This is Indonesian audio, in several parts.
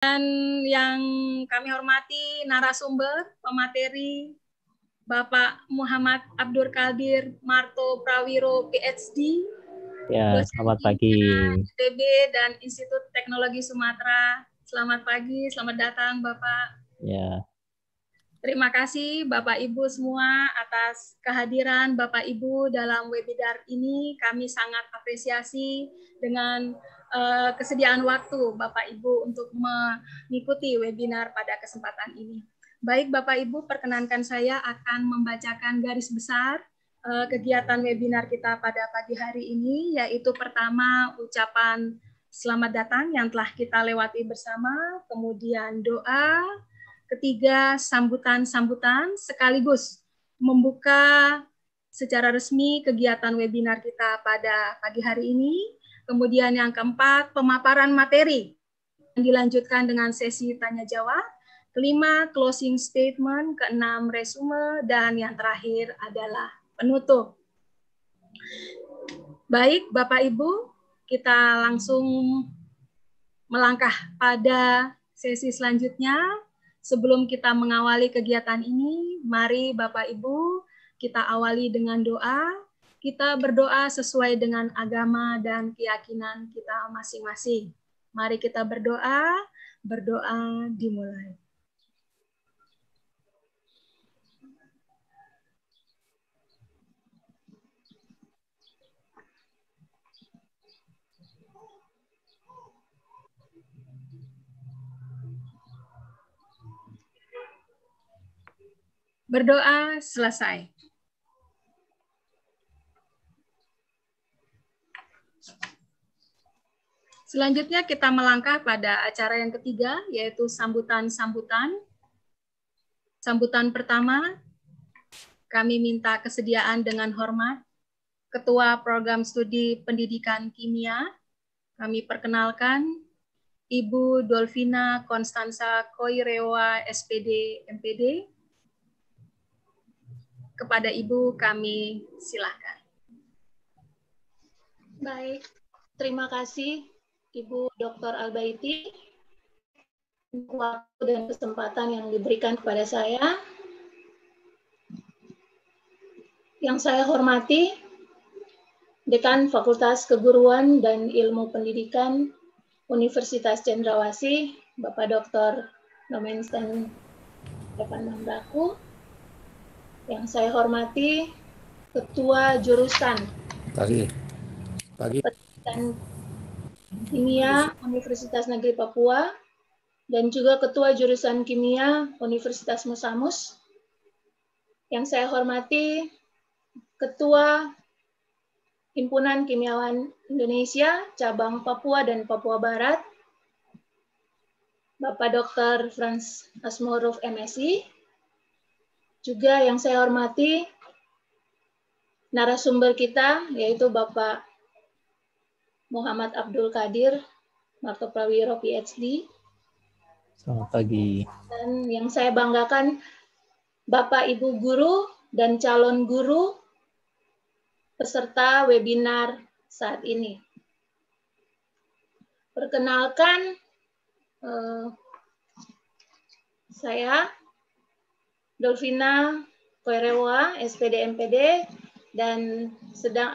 Dan yang kami hormati narasumber, pemateri, Bapak Muhammad Abdul Qadir Marto Prawiro, PhD, Ya, dosen selamat kimia pagi. ITB dan Institut Teknologi Sumatera. Selamat pagi, selamat datang Bapak. Ya. Terima kasih Bapak Ibu semua atas kehadiran Bapak Ibu dalam webinar ini. Kami sangat apresiasi dengan kesediaan waktu Bapak Ibu untuk mengikuti webinar pada kesempatan ini. Baik Bapak Ibu, perkenankan saya akan membacakan garis besar kegiatan webinar kita pada pagi hari ini, yaitu pertama ucapan selamat datang yang telah kita lewati bersama, kemudian doa, ketiga sambutan-sambutan sekaligus membuka secara resmi kegiatan webinar kita pada pagi hari ini. Kemudian yang keempat, pemaparan materi yang dilanjutkan dengan sesi tanya jawab. Kelima, closing statement. Keenam, resume. Dan yang terakhir adalah penutup. Baik, Bapak Ibu, kita langsung melangkah pada sesi selanjutnya. Sebelum kita mengawali kegiatan ini, mari Bapak Ibu kita awali dengan doa. Kita berdoa sesuai dengan agama dan keyakinan kita masing-masing. Mari kita berdoa, berdoa dimulai. Berdoa selesai. Selanjutnya kita melangkah pada acara yang ketiga, yaitu sambutan-sambutan. Sambutan pertama, kami minta kesediaan dengan hormat Ketua Program Studi Pendidikan Kimia. Kami perkenalkan Ibu Dolvina Konstansa Koirewa, SPD, MPD. Kepada Ibu kami silakan. Baik, terima kasih Ibu Dr. Albaiti waktu dan kesempatan yang diberikan kepada saya. Yang saya hormati Dekan Fakultas Keguruan dan Ilmu Pendidikan Universitas Cendrawasih, Bapak Dr. Nomensen Evan Mambraku. Yang saya hormati Ketua Jurusan Pendidikan Kimia Universitas Negeri Papua dan juga Ketua Jurusan Kimia Universitas Musamus. Yang saya hormati Ketua Himpunan Kimiawan Indonesia Cabang Papua dan Papua Barat, Bapak Dr. Frans Asmorov, MSI. Juga yang saya hormati narasumber kita, yaitu Bapak Muhammad Abdul Qadir Marto Prawiro, PhD. Selamat pagi. Dan yang saya banggakan Bapak Ibu guru dan calon guru peserta webinar saat ini. Perkenalkan, saya Dolvina Koirewa, SPD MPD, dan sedang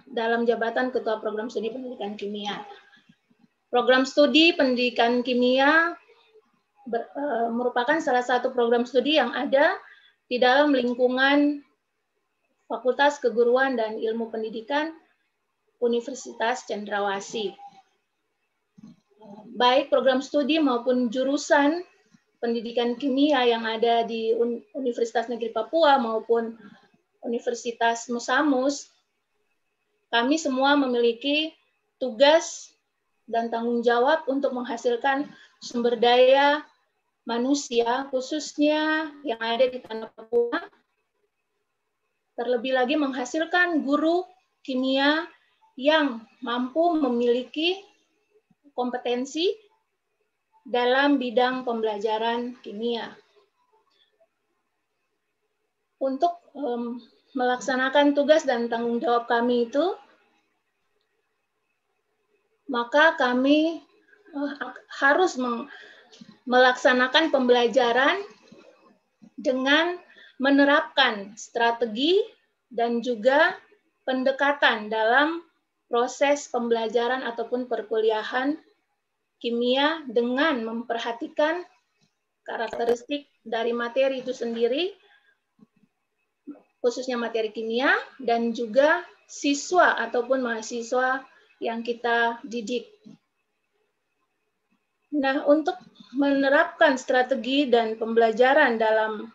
dalam jabatan Ketua Program Studi Pendidikan Kimia. Program Studi Pendidikan Kimia merupakan salah satu program studi yang ada di dalam lingkungan Fakultas Keguruan dan Ilmu Pendidikan Universitas Cendrawasih. Baik program studi maupun jurusan pendidikan kimia yang ada di Universitas Negeri Papua maupun Universitas Musamus, kami semua memiliki tugas dan tanggung jawab untuk menghasilkan sumber daya manusia, khususnya yang ada di tanah Papua, terlebih lagi menghasilkan guru kimia yang mampu memiliki kompetensi dalam bidang pembelajaran kimia. Untuk melaksanakan tugas dan tanggung jawab kami itu, maka kami harus melaksanakan pembelajaran dengan menerapkan strategi dan juga pendekatan dalam proses pembelajaran ataupun perkuliahan kimia dengan memperhatikan karakteristik dari materi itu sendiri, khususnya materi kimia, dan juga siswa ataupun mahasiswa yang kita didik. Nah, untuk menerapkan strategi dan pembelajaran dalam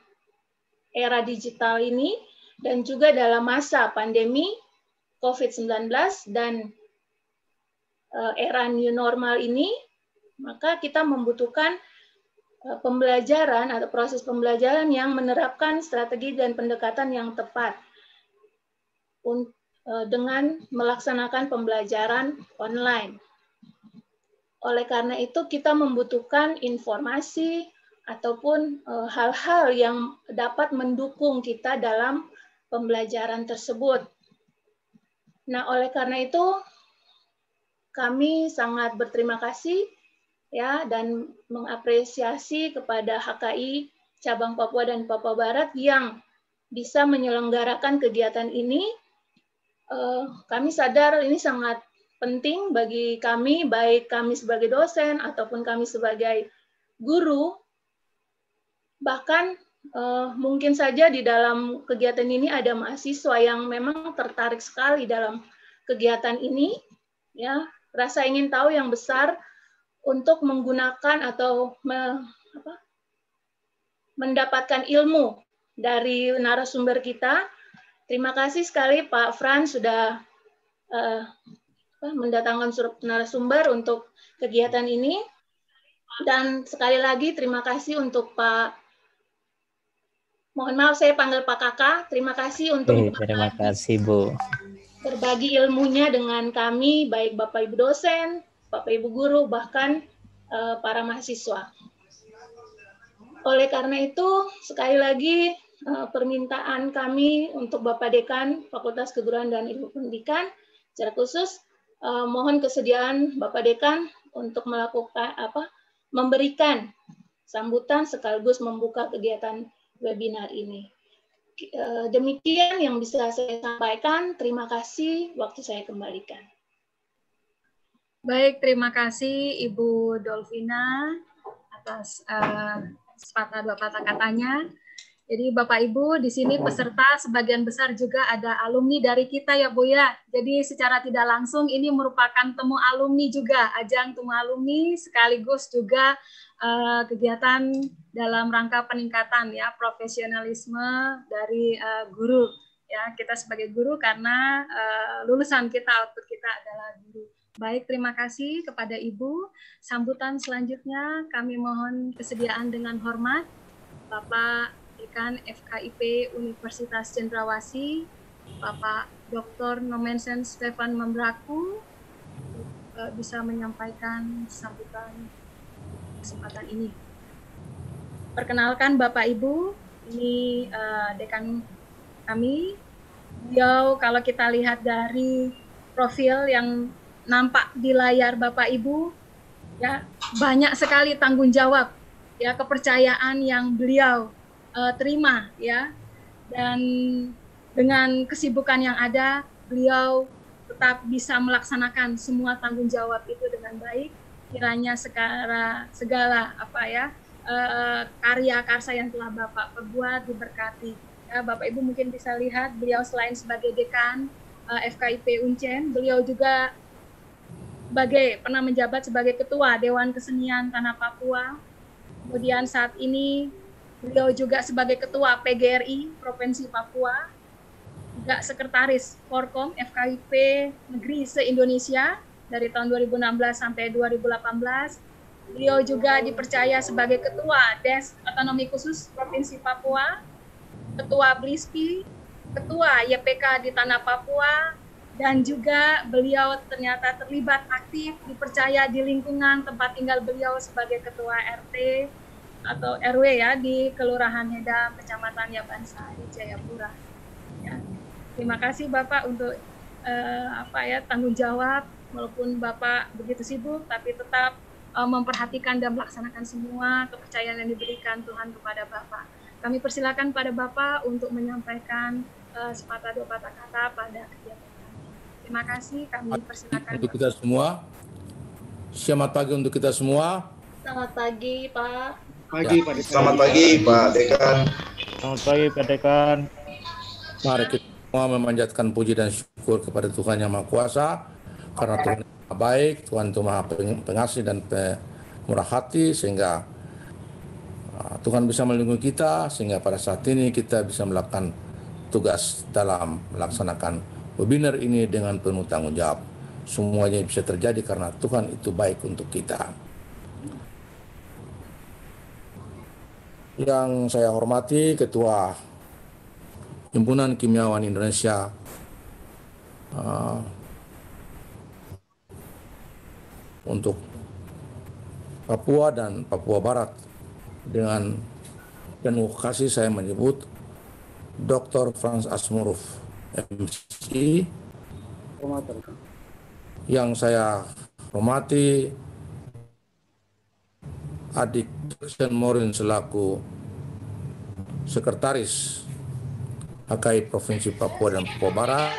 era digital ini, dan juga dalam masa pandemi COVID-19 dan era new normal ini, maka kita membutuhkan pembelajaran atau proses pembelajaran yang menerapkan strategi dan pendekatan yang tepat dengan melaksanakan pembelajaran online. Oleh karena itu, kita membutuhkan informasi ataupun hal-hal yang dapat mendukung kita dalam pembelajaran tersebut. Nah, oleh karena itu, kami sangat berterima kasih ya dan mengapresiasi kepada HKI cabang Papua dan Papua Barat yang bisa menyelenggarakan kegiatan ini. Kami sadar ini sangat penting bagi kami, baik kami sebagai dosen ataupun kami sebagai guru. Bahkan mungkin saja di dalam kegiatan ini ada mahasiswa yang memang tertarik sekali dalam kegiatan ini, ya, rasa ingin tahu yang besar untuk menggunakan atau mendapatkan ilmu dari narasumber kita. Terima kasih sekali Pak Fran sudah mendatangkan narasumber untuk kegiatan ini. Dan sekali lagi terima kasih untuk Pak, mohon maaf saya panggil Pak Kakak, terima kasih untuk terima kasih Bu. Berbagi ilmunya dengan kami, baik Bapak Ibu dosen, Bapak Ibu guru, bahkan para mahasiswa. Oleh karena itu, sekali lagi permintaan kami untuk Bapak Dekan Fakultas Keguruan dan Ilmu Pendidikan, secara khusus mohon kesediaan Bapak Dekan untuk melakukan memberikan sambutan sekaligus membuka kegiatan webinar ini. Demikian yang bisa saya sampaikan. Terima kasih. Waktu saya kembalikan. Baik, terima kasih Ibu Dolvina atas sepatah dua patah katanya. Jadi Bapak Ibu di sini peserta sebagian besar juga ada alumni dari kita ya Bu ya. Jadi secara tidak langsung ini merupakan temu alumni juga, ajang temu alumni sekaligus juga kegiatan dalam rangka peningkatan ya profesionalisme dari guru ya, kita sebagai guru karena lulusan kita, output kita adalah guru. Baik, terima kasih kepada Ibu. Sambutan selanjutnya kami mohon kesediaan dengan hormat Bapak Dekan FKIP Universitas Cendrawasih, Bapak Dr. Nomensen Stefan Membraku, bisa menyampaikan sambutan kesempatan ini. Perkenalkan Bapak Ibu, ini dekan kami. Beliau kalau kita lihat dari profil yang nampak di layar Bapak Ibu, ya banyak sekali tanggung jawab, ya kepercayaan yang beliau terima, ya, dan dengan kesibukan yang ada, beliau tetap bisa melaksanakan semua tanggung jawab itu dengan baik. Kiranya segala karya karsa yang telah Bapak perbuat diberkati. Ya, Bapak Ibu mungkin bisa lihat beliau selain sebagai dekan FKIP Uncen, beliau juga pernah menjabat sebagai Ketua Dewan Kesenian Tanah Papua. Kemudian saat ini beliau juga sebagai Ketua PGRI Provinsi Papua, juga Sekretaris Forkom FKIP Negeri se-Indonesia dari tahun 2016 sampai 2018. Beliau juga dipercaya sebagai Ketua Des Otonomi Khusus Provinsi Papua, Ketua BLISPI, Ketua YPK di Tanah Papua, dan juga beliau ternyata terlibat aktif, dipercaya di lingkungan tempat tinggal beliau sebagai Ketua RT atau RW ya di Kelurahan Hedam, Kecamatan Yabansari, Jayapura. Ya. Terima kasih Bapak untuk tanggung jawab, walaupun Bapak begitu sibuk, tapi tetap memperhatikan dan melaksanakan semua kepercayaan yang diberikan Tuhan kepada Bapak. Kami persilakan pada Bapak untuk menyampaikan sepatah dua patah kata pada kegiatan kami. Terima kasih, kami persilakan. Untuk kita semua, selamat pagi untuk kita semua. Selamat pagi, Pak. Pagi, Pak Dekan. Selamat pagi, Pak Dekan. Selamat pagi, Pak Dekan. Mari kita semua memanjatkan puji dan syukur kepada Tuhan Yang Maha Kuasa, karena Tuhan yang Maha baik, Tuhan itu Maha pengasih dan murah hati, sehingga Tuhan bisa melindungi kita, sehingga pada saat ini kita bisa melakukan tugas dalam melaksanakan webinar ini dengan penuh tanggung jawab. Semuanya bisa terjadi karena Tuhan itu baik untuk kita. Yang saya hormati Ketua Himpunan Kimiawan Indonesia, untuk Papua dan Papua Barat, dengan penuh kasih saya menyebut Dr. Frans Asmuruf, MC. Yang saya hormati Adik Jackson Morin selaku Sekretaris HKI Provinsi Papua dan Papua Barat.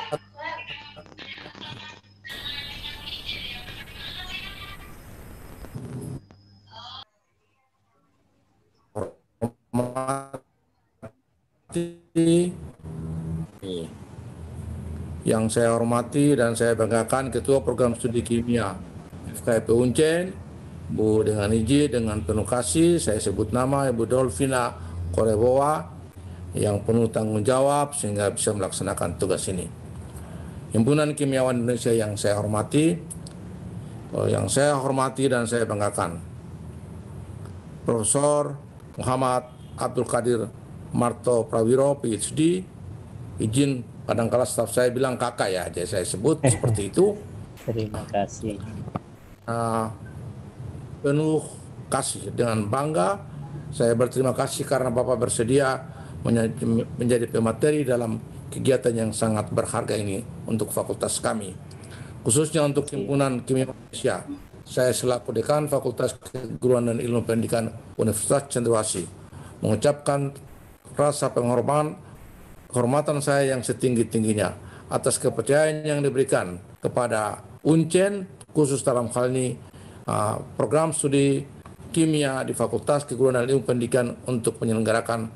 Yang saya hormati dan saya banggakan Ketua Program Studi Kimia FKIP Uncen, Bu, dengan izin, dengan penuh kasih, saya sebut nama Ibu Dolvina Korebowa, yang penuh tanggung jawab sehingga bisa melaksanakan tugas ini. Himpunan Kimiawan Indonesia yang saya hormati dan saya banggakan, Profesor Muhammad Abdul Qadir Marto Prawiro, PhD, izin kadang-kala staf saya bilang kakak ya, jadi saya sebut seperti itu. Terima kasih. Penuh kasih, dengan bangga saya berterima kasih karena Bapak bersedia menjadi pemateri dalam kegiatan yang sangat berharga ini untuk fakultas kami, khususnya untuk Himpunan Kimia Indonesia. Saya selaku Dekan Fakultas Keguruan dan Ilmu Pendidikan Universitas Cendrawasih mengucapkan rasa penghormatan saya yang setinggi-tingginya atas kepercayaan yang diberikan kepada Uncen, khusus dalam hal ini program studi kimia di Fakultas Keguruan dan Ilmu Pendidikan, untuk menyelenggarakan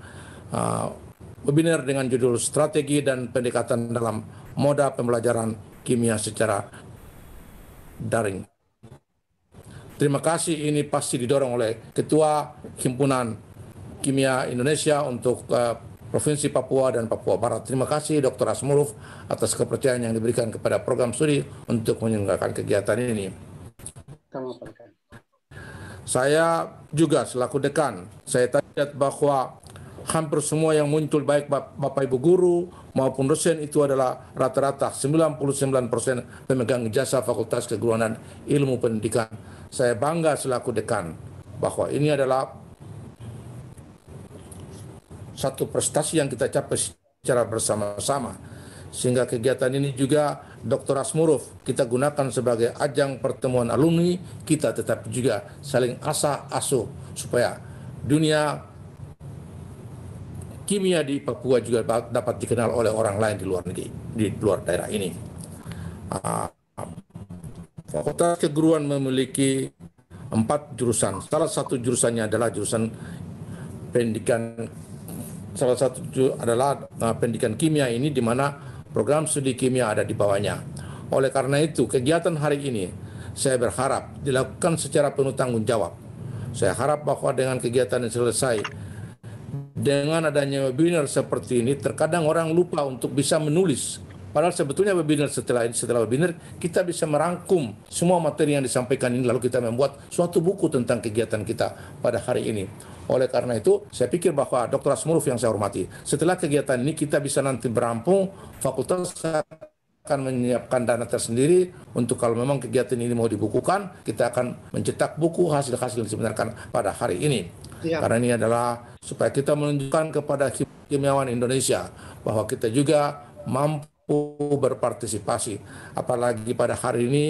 webinar dengan judul Strategi dan Pendekatan dalam Moda Pembelajaran Kimia secara Daring. Terima kasih, ini pasti didorong oleh Ketua Himpunan Kimia Indonesia untuk Provinsi Papua dan Papua Barat. Terima kasih Dr. Asmuruf atas kepercayaan yang diberikan kepada program studi untuk menyelenggarakan kegiatan ini. Saya juga selaku dekan, saya lihat bahwa hampir semua yang muncul, baik Bapak Ibu guru maupun dosen, itu adalah rata-rata 99% pemegang ijazah Fakultas Keguruan dan Ilmu Pendidikan. Saya bangga selaku dekan bahwa ini adalah satu prestasi yang kita capai secara bersama-sama, sehingga kegiatan ini juga Dr. Asmuruf kita gunakan sebagai ajang pertemuan alumni kita, tetapi juga saling asah asuh supaya dunia kimia di Papua juga dapat dikenal oleh orang lain di luar negeri, di luar daerah ini. Fakultas Keguruan memiliki 4 jurusan. Salah satu jurusannya adalah jurusan pendidikan, pendidikan kimia ini, di mana program studi kimia ada di bawahnya. Oleh karena itu, kegiatan hari ini saya berharap dilakukan secara penuh tanggung jawab. Saya harap bahwa dengan kegiatan yang selesai, dengan adanya webinar seperti ini, terkadang orang lupa untuk bisa menulis. Padahal sebetulnya webinar setelah webinar kita bisa merangkum semua materi yang disampaikan ini, lalu kita membuat suatu buku tentang kegiatan kita pada hari ini. Oleh karena itu, saya pikir bahwa Dr. Asmuruf yang saya hormati, setelah kegiatan ini kita bisa nanti berampung, fakultas akan menyiapkan dana tersendiri untuk kalau memang kegiatan ini mau dibukukan, kita akan mencetak buku hasil-hasil yang disebenarkan pada hari ini. Ya. Karena ini adalah supaya kita menunjukkan kepada kimiawan Indonesia bahwa kita juga mampu berpartisipasi. Apalagi pada hari ini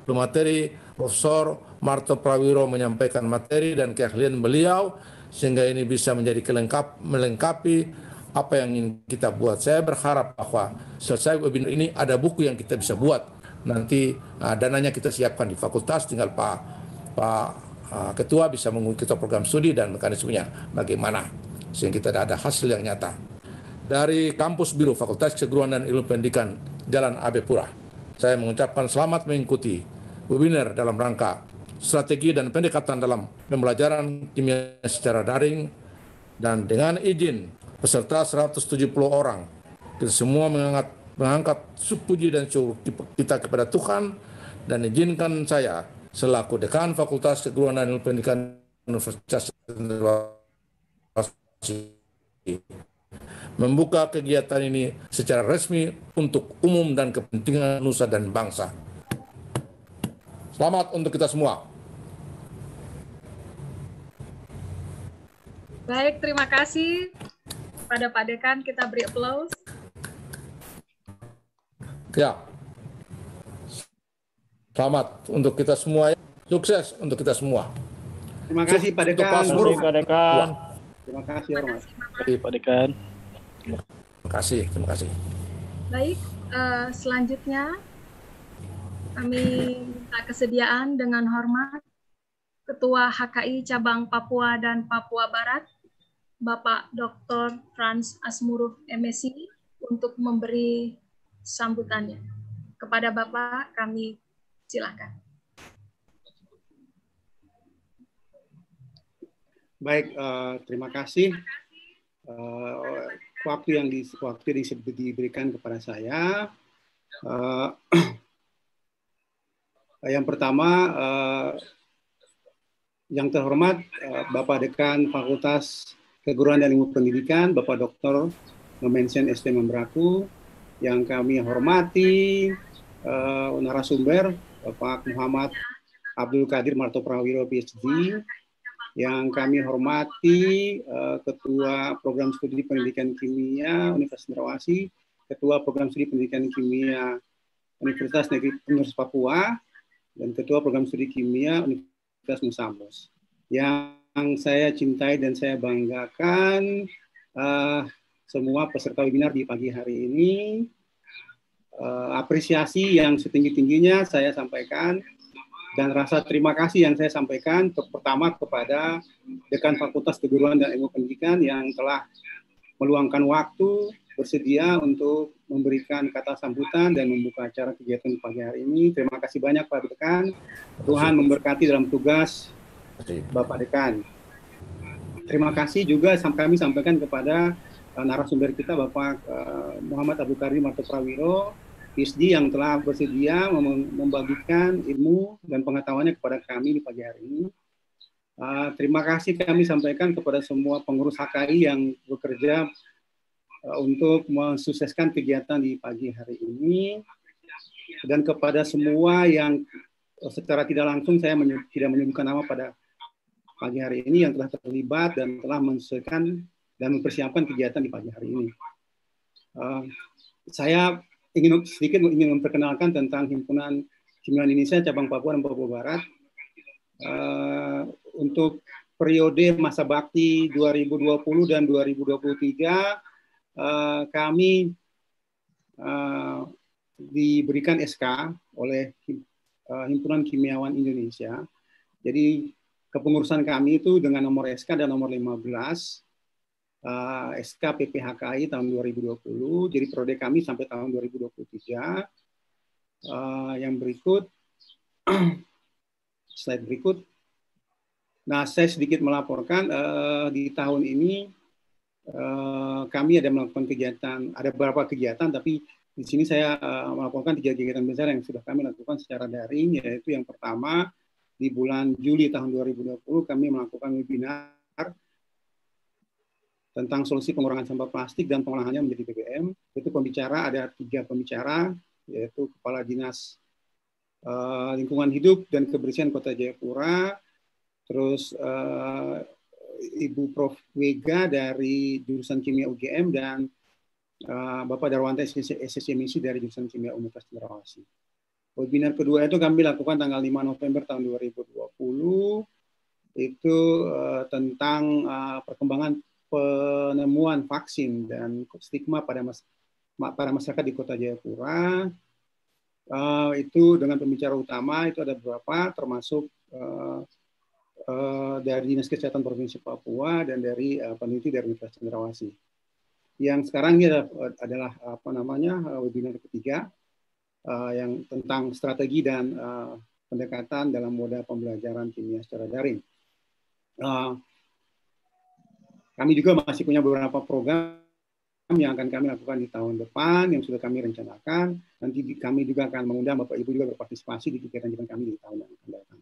pemateri Profesor Marto Prawiro menyampaikan materi dan keahlian beliau sehingga ini bisa menjadi melengkapi apa yang ingin kita buat. Saya berharap bahwa selesai webinar ini ada buku yang kita bisa buat. Nanti dananya kita siapkan di fakultas, tinggal Pak Ketua bisa mengikuti program studi dan mekanismenya bagaimana sehingga kita ada hasil yang nyata. Dari Kampus Biru Fakultas Keguruan dan Ilmu Pendidikan Jalan AB Pura, saya mengucapkan selamat mengikuti webinar dalam rangka strategi dan pendekatan dalam pembelajaran kimia secara daring, dan dengan izin peserta 170 orang, kita semua mengangkat puji dan syukur kita kepada Tuhan, dan izinkan saya selaku Dekan Fakultas Keguruan dan Ilmu Pendidikan Universitas membuka kegiatan ini secara resmi untuk umum dan kepentingan nusa dan bangsa. Selamat untuk kita semua. Baik, terima kasih pada Pak Dekan. Kita beri aplaus. Ya, selamat untuk kita semua. Sukses untuk kita semua. Terima kasih Pak Dekan. Terima kasih Pak Dekan. Terima kasih Hormat. Terima kasih Pak Dekan. Terima kasih. Baik, selanjutnya kami minta kesediaan dengan hormat Ketua HKI Cabang Papua dan Papua Barat, Bapak Dr. Frans Asmuruf, MSc, untuk memberi sambutannya. Kepada Bapak, kami silakan. Baik, terima kasih. Waktu yang diberikan kepada saya. Yang pertama, yang terhormat Bapak Dekan Fakultas Keguruan dan Ilmu Pendidikan, Bapak Dr. Nomensen ST Membraku, yang kami hormati narasumber Bapak Muhammad Abdul Qadir Marto Prawiro PhD, yang kami hormati Ketua Program Studi Pendidikan Kimia Universitas Cendrawasih, Ketua Program Studi Pendidikan Kimia Universitas Negeri Papua, dan Ketua Program Studi Kimia Universitas Musamus. Yang saya cintai dan saya banggakan, semua peserta webinar di pagi hari ini, apresiasi yang setinggi-tingginya saya sampaikan, dan rasa terima kasih yang saya sampaikan pertama kepada Dekan Fakultas Keguruan dan Ilmu Pendidikan yang telah meluangkan waktu, bersedia untuk memberikan kata sambutan dan membuka acara kegiatan pagi hari ini. Terima kasih banyak Pak Dekan. Tuhan memberkati dalam tugas Bapak Dekan. Terima kasih juga kami sampaikan kepada narasumber kita Bapak Muhammad Abdul Qadir Marto Prawiro, PhD, yang telah bersedia membagikan ilmu dan pengetahuannya kepada kami di pagi hari ini. Terima kasih kami sampaikan kepada semua pengurus HKI yang bekerja untuk mensukseskan kegiatan di pagi hari ini, dan kepada semua yang secara tidak langsung saya tidak menyebutkan nama pada pagi hari ini yang telah terlibat dan telah mensukseskan dan mempersiapkan kegiatan di pagi hari ini. Saya ingin memperkenalkan tentang Himpunan Kimia Indonesia Cabang Papua dan Papua Barat. Untuk periode masa bakti 2020 dan 2023, kami diberikan SK oleh Himpunan Kimiawan Indonesia. Jadi kepengurusan kami itu dengan nomor SK dan nomor 15, SK PPHKI tahun 2020, jadi periode kami sampai tahun 2023. Yang berikut, slide berikut. Nah, saya sedikit melaporkan di tahun ini kami ada melakukan kegiatan, ada beberapa kegiatan, tapi di sini saya melaporkan 3 kegiatan besar yang sudah kami lakukan secara daring, yaitu yang pertama, di bulan Juli tahun 2020 kami melakukan webinar tentang solusi pengurangan sampah plastik dan pengolahannya menjadi BBM. Itu pembicara, ada 3 pembicara, yaitu Kepala Dinas Lingkungan Hidup dan Kebersihan Kota Jayapura, terus Ibu Prof. Wega dari jurusan Kimia UGM, dan Bapak Darwanto SSC Misi dari jurusan Kimia Universitas Cendrawasih. Webinar kedua itu kami lakukan tanggal 5 November tahun 2020, itu tentang perkembangan penemuan vaksin dan stigma pada masyarakat di Kota Jayapura. Itu dengan pembicara utama itu ada beberapa, termasuk dari Dinas Kesehatan Provinsi Papua dan dari peneliti dari Universitas Cendrawasih. Yang sekarang ini adalah webinar ketiga yang tentang strategi dan pendekatan dalam moda pembelajaran kimia secara daring. Kami juga masih punya beberapa program yang akan kami lakukan di tahun depan, yang sudah kami rencanakan. Nanti kami juga akan mengundang Bapak Ibu juga berpartisipasi di kegiatan kami di tahun yang akan datang.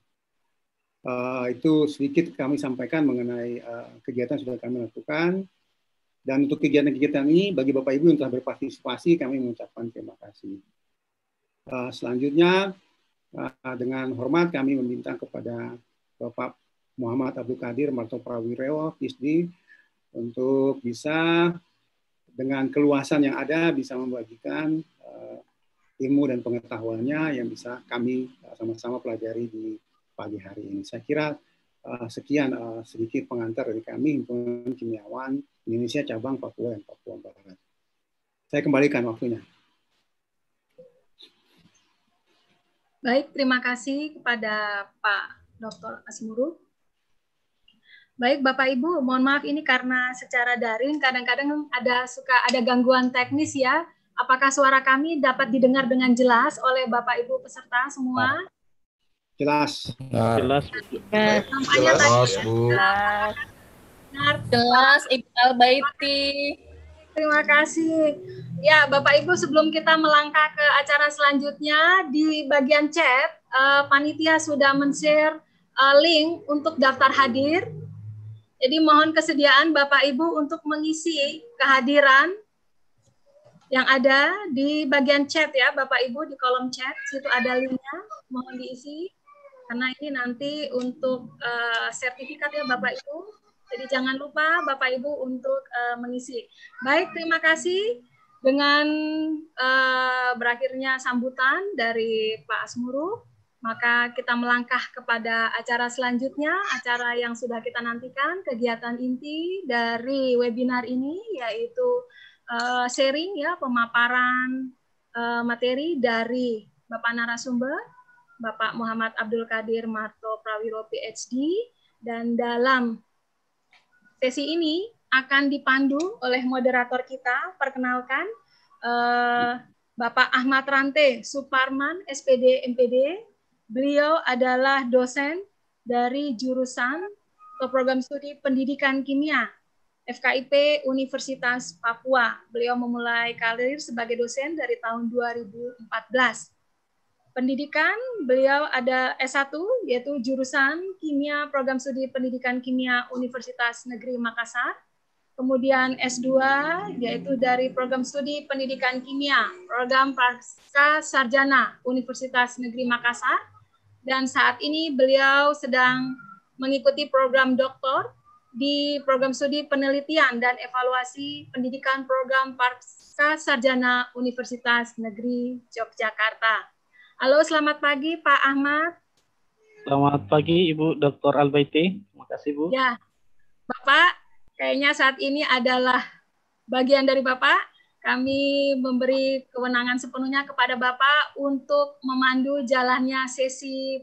Itu sedikit kami sampaikan mengenai kegiatan yang sudah kami lakukan. Dan untuk kegiatan-kegiatan ini, bagi Bapak Ibu yang telah berpartisipasi, kami mengucapkan terima kasih. Selanjutnya, dengan hormat kami meminta kepada Bapak Muhammad Abdul Qadir Marto Prawiro, PhD, untuk bisa dengan keluasan yang ada bisa membagikan ilmu dan pengetahuannya yang bisa kami sama-sama pelajari di pagi hari ini. Saya kira sekian sedikit pengantar dari kami, Himpunan Kimiawan Indonesia Cabang Papua dan Papua Barat. Saya kembalikan waktunya. Baik, terima kasih kepada Pak Dr. Asmuru. Baik, Bapak Ibu, mohon maaf ini karena secara daring kadang-kadang suka ada gangguan teknis ya. Apakah suara kami dapat didengar dengan jelas oleh Bapak Ibu peserta semua? Jelas. Jelas. Jelas, Bu. Jelas, Ibu Albaiti. Terima kasih. Ya, Bapak Ibu, sebelum kita melangkah ke acara selanjutnya, di bagian chat, panitia sudah men-share link untuk daftar hadir. Jadi mohon kesediaan Bapak Ibu untuk mengisi kehadiran yang ada di bagian chat ya, Bapak Ibu, di kolom chat, situ ada linknya, mohon diisi. Karena ini nanti untuk sertifikat ya Bapak Ibu. Jadi jangan lupa Bapak Ibu untuk mengisi. Baik, terima kasih. Dengan berakhirnya sambutan dari Pak Asmuru, maka kita melangkah kepada acara selanjutnya, acara yang sudah kita nantikan, kegiatan inti dari webinar ini, yaitu sharing ya, pemaparan materi dari Bapak narasumber, Bapak Muhammad Abdul Qadir Marto Prawiro PhD, dan dalam sesi ini akan dipandu oleh moderator kita. Perkenalkan Bapak Ahmad Rante Suparman, SPD MPD. Beliau adalah dosen dari jurusan atau program studi Pendidikan Kimia FKIP Universitas Papua. Beliau memulai karir sebagai dosen dari tahun 2014. Pendidikan, beliau ada S1, yaitu jurusan Kimia Program Studi Pendidikan Kimia Universitas Negeri Makassar. Kemudian S2, yaitu dari Program Studi Pendidikan Kimia, Program Pasca Sarjana Universitas Negeri Makassar. Dan saat ini beliau sedang mengikuti program doktor di Program Studi Penelitian dan Evaluasi Pendidikan Program Pasca Sarjana Universitas Negeri Yogyakarta. Halo, selamat pagi Pak Ahmad. Selamat pagi Ibu Dr. Albaiti. Terima kasih Bu. Ya, Bapak, kayaknya saat ini adalah bagian dari Bapak. Kami memberi kewenangan sepenuhnya kepada Bapak untuk memandu jalannya sesi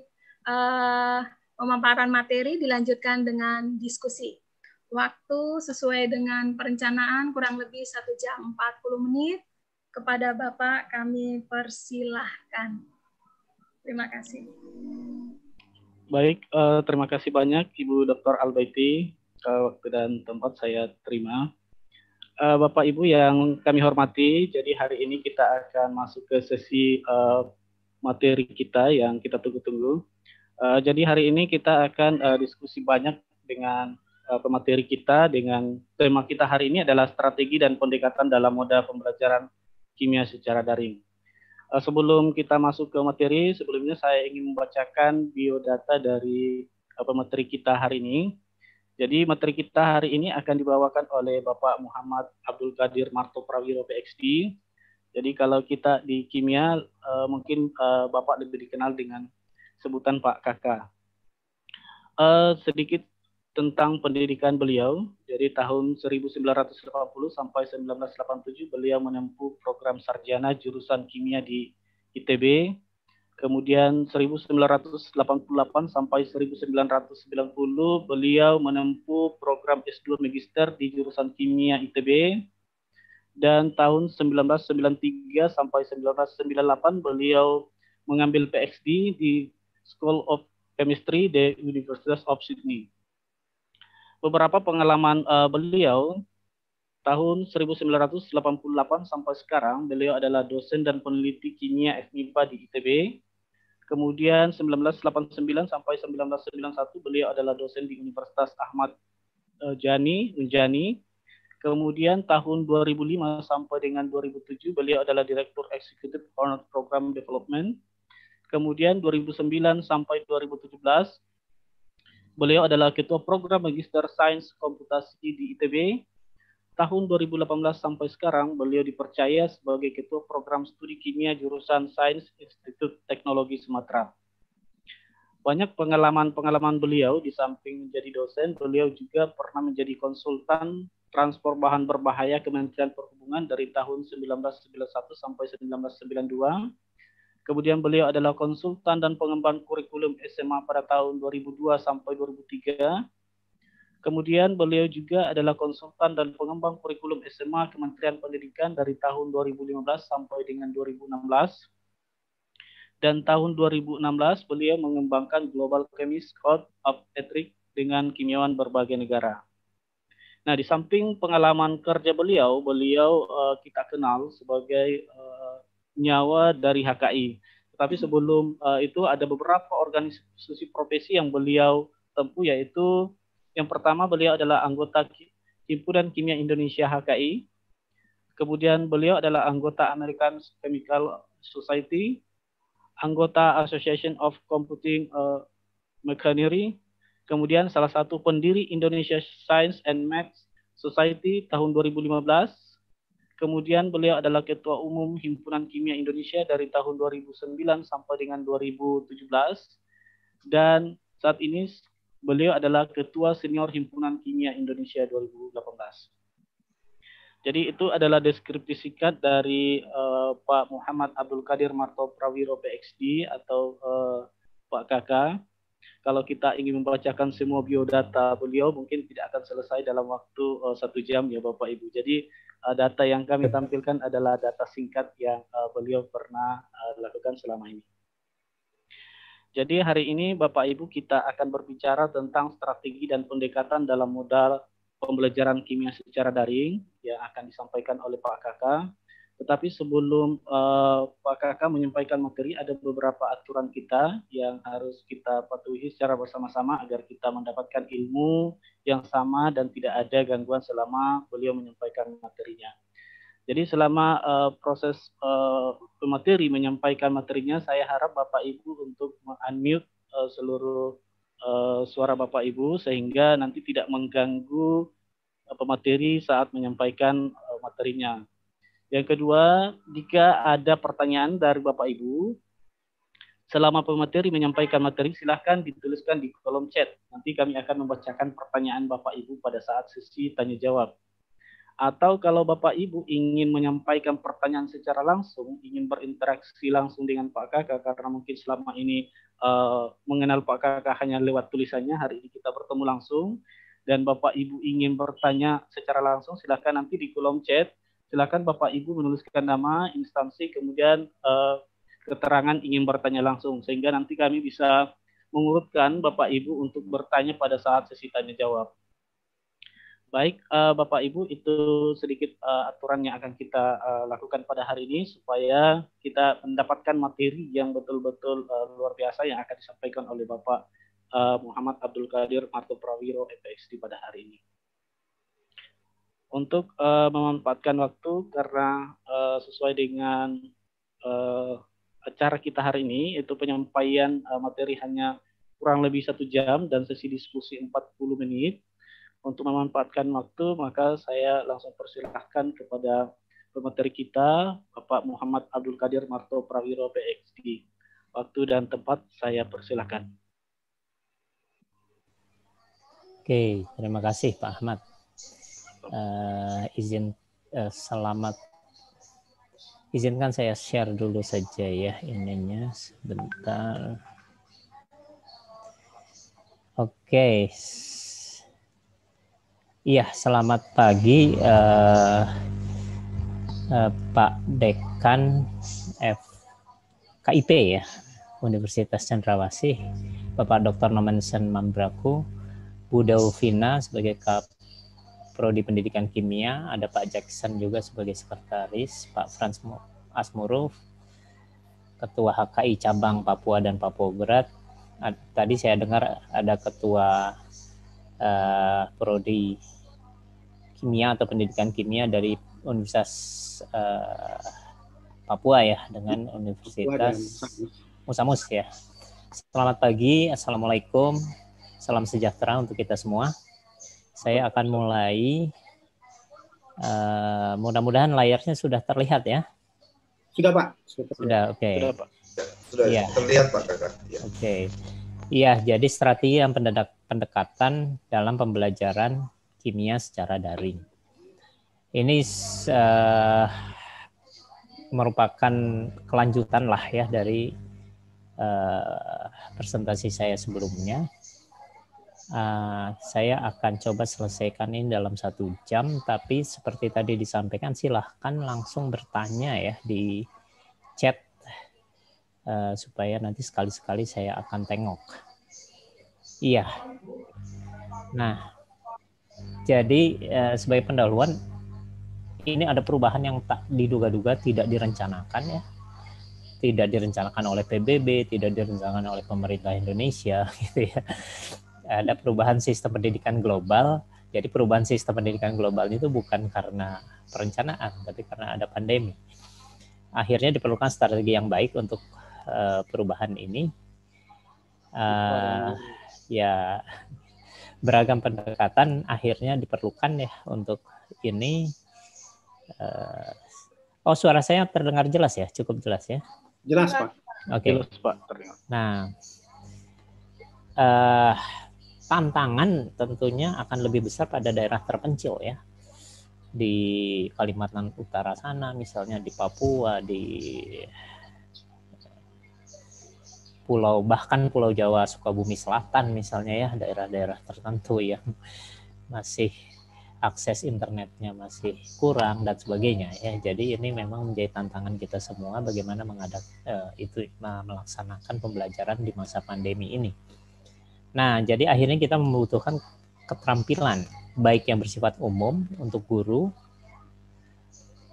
pemaparan materi, dilanjutkan dengan diskusi. Waktu sesuai dengan perencanaan kurang lebih 1 jam 40 menit. Kepada Bapak kami persilahkan. Terima kasih. Baik, terima kasih banyak Ibu Dr. Albaiti. Waktu dan tempat saya terima. Bapak Ibu yang kami hormati, jadi hari ini kita akan masuk ke sesi materi kita yang kita tunggu-tunggu. Jadi hari ini kita akan diskusi banyak dengan pemateri kita, dengan tema kita hari ini adalah strategi dan pendekatan dalam moda pembelajaran kimia secara daring. Sebelum kita masuk ke materi, sebelumnya saya ingin membacakan biodata dari pemateri kita hari ini. Jadi materi kita hari ini akan dibawakan oleh Bapak Muhammad Abdul Qadir Marto Prawiro PhD. Jadi kalau kita di kimia mungkin Bapak lebih dikenal dengan sebutan Pak Kakak. Sedikit tentang pendidikan beliau. Jadi tahun 1980 sampai 1987 beliau menempuh program sarjana jurusan kimia di ITB. Kemudian 1988 sampai 1990 beliau menempuh program S2 Magister di jurusan kimia ITB. Dan tahun 1993 sampai 1998 beliau mengambil PhD di School of Chemistry di University of Sydney. Beberapa pengalaman beliau, tahun 1988 sampai sekarang beliau adalah dosen dan peneliti kimia FMIPA di ITB. Kemudian 1989 sampai 1991 beliau adalah dosen di Universitas Ahmad Yani, Unjani. Kemudian tahun 2005 sampai dengan 2007 beliau adalah Direktur Eksekutif Honor Program Development. Kemudian 2009 sampai 2017 beliau adalah Ketua Program Magister Sains Komputasi di ITB. Tahun 2018 sampai sekarang beliau dipercaya sebagai Ketua Program Studi Kimia jurusan Sains Institut Teknologi Sumatera. Banyak pengalaman beliau, di samping menjadi dosen, beliau juga pernah menjadi konsultan transport bahan berbahaya Kementerian Perhubungan dari tahun 1991 sampai 1992. Kemudian beliau adalah konsultan dan pengembang kurikulum SMA pada tahun 2002 sampai 2003. Kemudian beliau juga adalah konsultan dan pengembang kurikulum SMA Kementerian Pendidikan dari tahun 2015 sampai dengan 2016. Dan tahun 2016 beliau mengembangkan Global Chemist Code of Ethics dengan kimiawan berbagai negara. Nah, di samping pengalaman kerja beliau kita kenal sebagai nyawa dari HKI. Tetapi sebelum itu ada beberapa organisasi profesi yang beliau tempuh, yaitu yang pertama beliau adalah anggota Himpunan Kimia Indonesia HKI. Kemudian beliau adalah anggota American Chemical Society, anggota Association of Computing Machinery, kemudian salah satu pendiri Indonesia Science and Maths Society tahun 2015. Kemudian beliau adalah Ketua Umum Himpunan Kimia Indonesia dari tahun 2009 sampai dengan 2017. Dan saat ini beliau adalah Ketua Senior Himpunan Kimia Indonesia 2018. Jadi itu adalah deskripsi singkat dari Pak Muhammad Abdul Qadir Marto Prawiro PhD atau Pak Kakak. Kalau kita ingin membacakan semua biodata beliau mungkin tidak akan selesai dalam waktu 1 jam ya Bapak Ibu. Jadi data yang kami tampilkan adalah data singkat yang beliau pernah lakukan selama ini. Jadi hari ini Bapak Ibu kita akan berbicara tentang strategi dan pendekatan dalam modal pembelajaran kimia secara daring yang akan disampaikan oleh Pak Kakak. Tetapi sebelum Pak Kakak menyampaikan materi, ada beberapa aturan kita yang harus kita patuhi secara bersama-sama agar kita mendapatkan ilmu yang sama dan tidak ada gangguan selama beliau menyampaikan materinya. Jadi selama proses pemateri menyampaikan materinya, saya harap Bapak Ibu untuk unmute seluruh suara Bapak Ibu sehingga nanti tidak mengganggu pemateri saat menyampaikan materinya. Yang kedua, jika ada pertanyaan dari Bapak Ibu selama pemateri menyampaikan materi, silahkan dituliskan di kolom chat. Nanti kami akan membacakan pertanyaan Bapak Ibu pada saat sesi tanya jawab. Atau kalau Bapak Ibu ingin menyampaikan pertanyaan secara langsung, ingin berinteraksi langsung dengan Pak Kakak, karena mungkin selama ini mengenal Pak Kakak hanya lewat tulisannya, hari ini kita bertemu langsung, dan Bapak Ibu ingin bertanya secara langsung, silakan nanti di kolom chat, silakan Bapak Ibu menuliskan nama, instansi, kemudian keterangan ingin bertanya langsung, sehingga nanti kami bisa mengurutkan Bapak Ibu untuk bertanya pada saat sesi tanya jawab. Baik, Bapak Ibu, itu sedikit aturan yang akan kita lakukan pada hari ini supaya kita mendapatkan materi yang betul-betul luar biasa yang akan disampaikan oleh Bapak Muhammad Abdul Qadir Marto Prawiro PhD pada hari ini. Untuk memanfaatkan waktu karena sesuai dengan acara kita hari ini, itu penyampaian materi hanya kurang lebih 1 jam dan sesi diskusi 40 menit. Untuk memanfaatkan waktu, maka saya langsung persilahkan kepada pemateri kita, Bapak Muhammad Abdul Qadir Marto Prawiro, PhD. Waktu dan tempat saya persilahkan. Oke, terima kasih Pak Ahmad. Izinkan saya share dulu saja ya ininya sebentar. Oke. Iya, selamat pagi Pak Dekan KIP ya, Universitas Cendrawasih, Bapak Dr. Nomensen Mambraku, Bu Dauvina sebagai Prodi Pendidikan Kimia, ada Pak Jackson juga sebagai sekretaris, Pak Frans Asmuruf, Ketua HKI Cabang Papua dan Papua Barat. Tadi saya dengar ada Ketua Prodi Kimia atau Pendidikan Kimia dari Universitas Papua ya, dengan Universitas Musamus ya. Selamat pagi, Assalamualaikum, salam sejahtera untuk kita semua. Saya akan mulai, mudah-mudahan layarnya sudah terlihat ya. Sudah Pak. Sudah, oke. Sudah Pak. Sudah ya. Terlihat Pak Kakak. Ya. Oke. Iya, jadi strategi yang pendekatan dalam pembelajaran kimia secara daring. Ini merupakan kelanjutan lah ya dari presentasi saya sebelumnya. Saya akan coba selesaikan ini dalam 1 jam, tapi seperti tadi disampaikan silahkan langsung bertanya ya di chat supaya nanti sekali-sekali saya akan tengok. Iya. Nah, jadi sebagai pendahuluan, ini ada perubahan yang tak diduga-duga, tidak direncanakan ya. Tidak direncanakan oleh PBB, tidak direncanakan oleh pemerintah Indonesia gitu ya. Ada perubahan sistem pendidikan global. Jadi perubahan sistem pendidikan global itu bukan karena perencanaan, tapi karena ada pandemi. Akhirnya diperlukan strategi yang baik untuk perubahan ini. Ya, beragam pendekatan akhirnya diperlukan ya untuk ini. Oh, suara saya terdengar jelas ya? Cukup jelas ya? Jelas Pak. Oke. Jelas Pak. Nah, tantangan tentunya akan lebih besar pada daerah terpencil ya, di Kalimantan Utara sana misalnya, di Papua, di bahkan Pulau Jawa, Sukabumi Selatan misalnya ya, daerah-daerah tertentu yang masih akses internetnya masih kurang dan sebagainya ya. Jadi ini memang menjadi tantangan kita semua bagaimana melaksanakan pembelajaran di masa pandemi ini. Nah, jadi akhirnya kita membutuhkan keterampilan baik yang bersifat umum untuk guru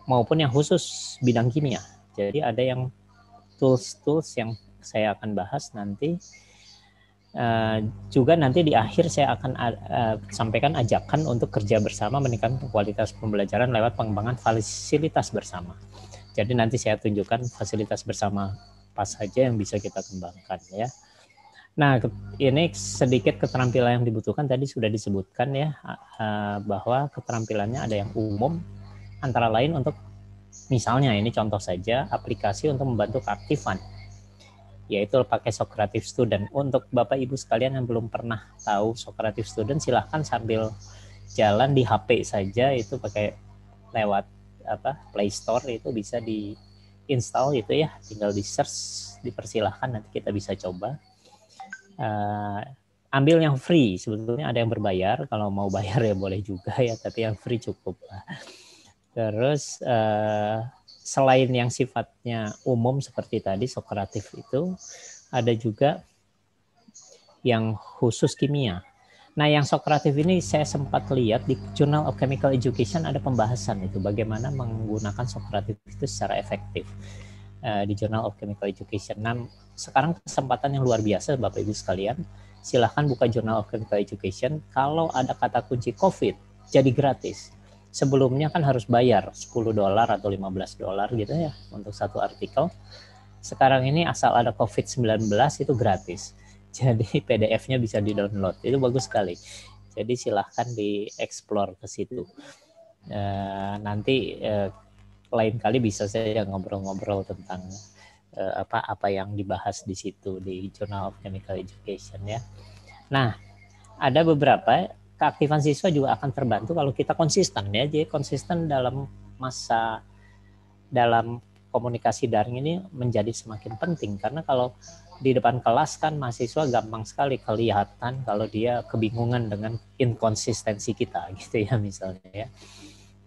maupun yang khusus bidang kimia. Jadi ada yang tools yang saya akan bahas nanti. Juga nanti di akhir saya akan sampaikan ajakan untuk kerja bersama meningkatkan kualitas pembelajaran lewat pengembangan fasilitas bersama. Jadi nanti saya tunjukkan fasilitas bersama apa saja yang bisa kita kembangkan ya. Nah, ini sedikit keterampilan yang dibutuhkan tadi sudah disebutkan ya, bahwa keterampilannya ada yang umum, antara lain untuk misalnya ini contoh saja aplikasi untuk membantu keaktifan, yaitu pakai Socrative Student. Untuk Bapak Ibu sekalian yang belum pernah tahu Socrative Student, silahkan sambil jalan di HP saja itu pakai lewat Play Store, itu bisa di-install gitu ya, tinggal di search, dipersilahkan nanti kita bisa coba. Ambil yang free, sebetulnya ada yang berbayar, kalau mau bayar ya boleh juga ya, tapi yang free cukup lah. Terus selain yang sifatnya umum seperti tadi Socrative itu, ada juga yang khusus kimia. Nah, yang Socrative ini saya sempat lihat di Journal of Chemical Education ada pembahasan itu bagaimana menggunakan Socrative itu secara efektif. Di Journal of Chemical Education. Nah, sekarang kesempatan yang luar biasa Bapak Ibu sekalian, silahkan buka Journal of Chemical Education. Kalau ada kata kunci COVID, jadi gratis. Sebelumnya kan harus bayar $10 atau $15 gitu ya untuk satu artikel. Sekarang ini asal ada COVID-19 itu gratis. Jadi PDF-nya bisa di-download. Itu bagus sekali. Jadi silahkan di-explore ke situ. Nanti lain kali bisa saya ngobrol-ngobrol tentang apa yang dibahas di situ di Journal of Chemical Education ya. Nah, ada beberapa keaktifan siswa juga akan terbantu kalau kita konsisten ya. Jadi konsisten dalam komunikasi daring ini menjadi semakin penting, karena kalau di depan kelas kan mahasiswa gampang sekali kelihatan kalau dia kebingungan dengan inkonsistensi kita gitu ya misalnya ya.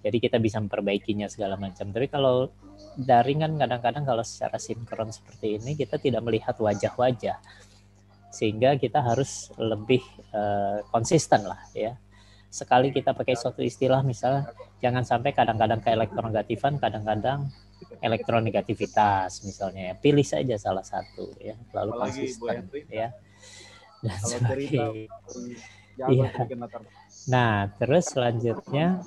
Jadi kita bisa memperbaikinya segala macam. Tapi kalau daring kan kadang-kadang kalau secara sinkron seperti ini kita tidak melihat wajah-wajah, sehingga kita harus lebih konsisten lah ya. Sekali kita pakai suatu istilah misalnya, jangan sampai kadang-kadang ke elektronegatifan, kadang-kadang elektronegativitas misalnya ya. Pilih saja salah satu ya, lalu konsisten ya. Dan sebagainya. Iya. Nah, terus selanjutnya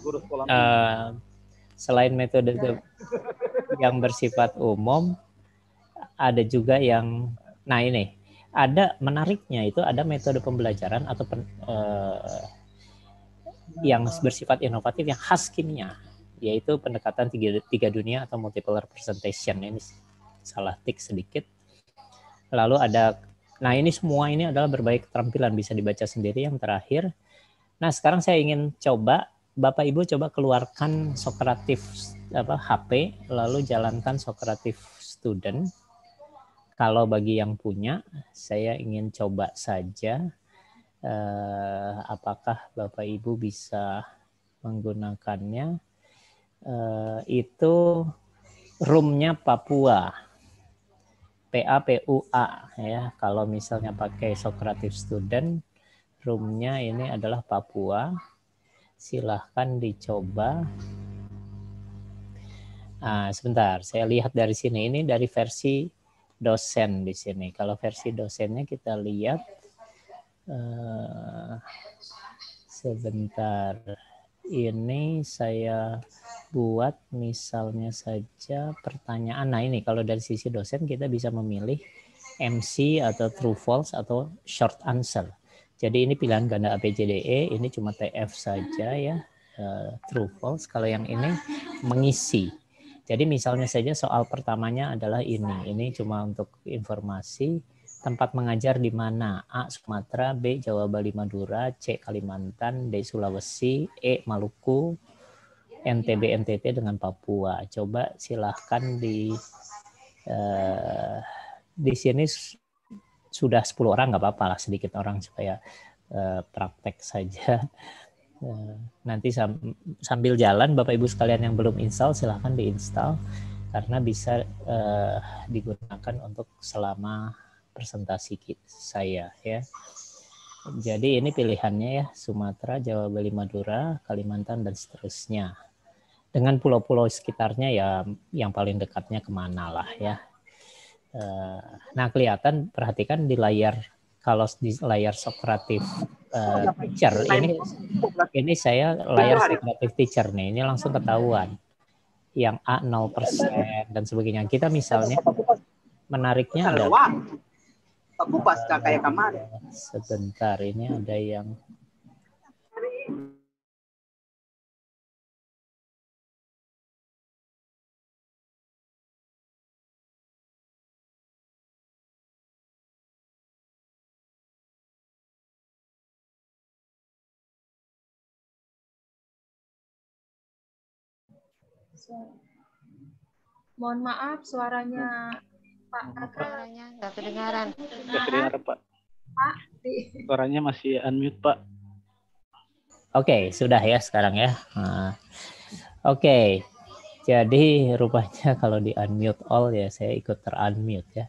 selain metode yang bersifat umum, ada juga yang, nah ini ada menariknya itu ada metode pembelajaran atau yang bersifat inovatif yang khas kimia, yaitu pendekatan tiga dunia atau multiple representation. Ini salah tik sedikit. Lalu ada, nah ini semua ini adalah berbagai keterampilan, bisa dibaca sendiri yang terakhir. Nah sekarang saya ingin coba Bapak Ibu coba keluarkan Socrative HP, lalu jalankan Socrative Student. Kalau bagi yang punya, saya ingin coba saja apakah Bapak Ibu bisa menggunakannya. Itu roomnya Papua, PAPUA ya. Kalau misalnya pakai Socrative Student, roomnya ini adalah Papua. Silahkan dicoba. Sebentar, saya lihat dari sini. Ini dari versi dosen di sini. Kalau versi dosennya kita lihat. Sebentar. Ini saya buat misalnya saja pertanyaan. Nah ini kalau dari sisi dosen kita bisa memilih MC atau true false atau short answer. Jadi ini pilihan ganda ABCDE, ini cuma TF saja ya, true false. Kalau yang ini mengisi. Jadi misalnya saja soal pertamanya adalah ini cuma untuk informasi. Tempat mengajar di mana? A. Sumatera, B. Jawa, Bali, Madura, C. Kalimantan, D. Sulawesi, E. Maluku, NTB, NTT dengan Papua. Coba silahkan di sini sudah 10 orang, nggak apa-apa lah, sedikit orang supaya praktek saja. Nanti sambil jalan Bapak Ibu sekalian yang belum install silahkan diinstal, karena bisa digunakan untuk selama presentasi saya ya. Jadi ini pilihannya ya, Sumatera, Jawa, Bali, Madura, Kalimantan dan seterusnya. Dengan pulau-pulau sekitarnya ya yang paling dekatnya kemana lah ya. Nah kelihatan, perhatikan di layar, kalau di layar Socrative Teacher ini saya layar Socrative Teacher nih, ini langsung ketahuan yang A 0% dan sebagainya. Kita misalnya menariknya ada kayak kemarin. Sebentar, ini ada yang Mohon maaf suaranya Pak Kakak. Suaranya nggak kedengaran. Nggak kedengaran Pak. Pak. Suaranya masih unmute Pak. Oke, sudah ya sekarang ya. Oke, jadi rupanya kalau di unmute all ya saya ikut ter-unmute ya.